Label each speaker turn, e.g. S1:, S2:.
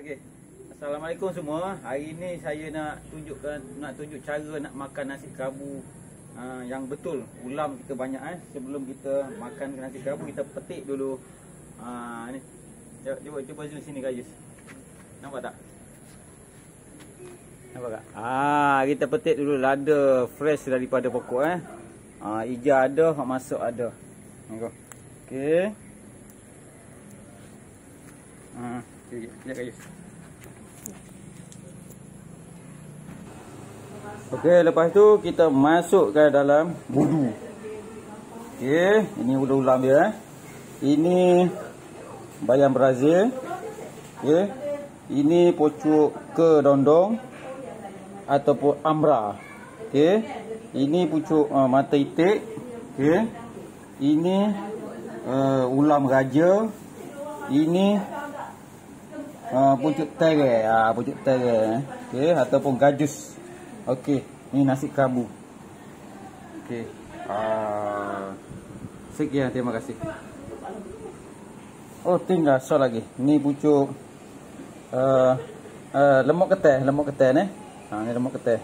S1: Okey. Assalamualaikum semua. Hari ni saya nak tunjuk cara nak makan nasi kerabu yang betul. Ulam kita banyak sebelum kita makan nasi kerabu kita petik dulu. Ni. Cuba sini guys. Nampak tak? Nampak tak? Kita petik dulu lada fresh daripada pokok hijau ada, hak masuk ada. Tengok. Okey. Sekejap guys. Okey, lepas tu kita masukkan dalam budu. Okey, ini ulam dia. Ini bayam Brazil. Okey. Ini pucuk kedondong ataupun ambra. Okey. Ini pucuk mata itik. Okey. Ini ulam raja. Ini pucuk terai. Pucuk terai. Okey, ataupun gajus. Okey, ni nasi kerabu. Okey. Sekian, terima kasih. Oh, tinggal so lagi. Ni pucuk lemuk keteh ni. Ni lemuk keteh.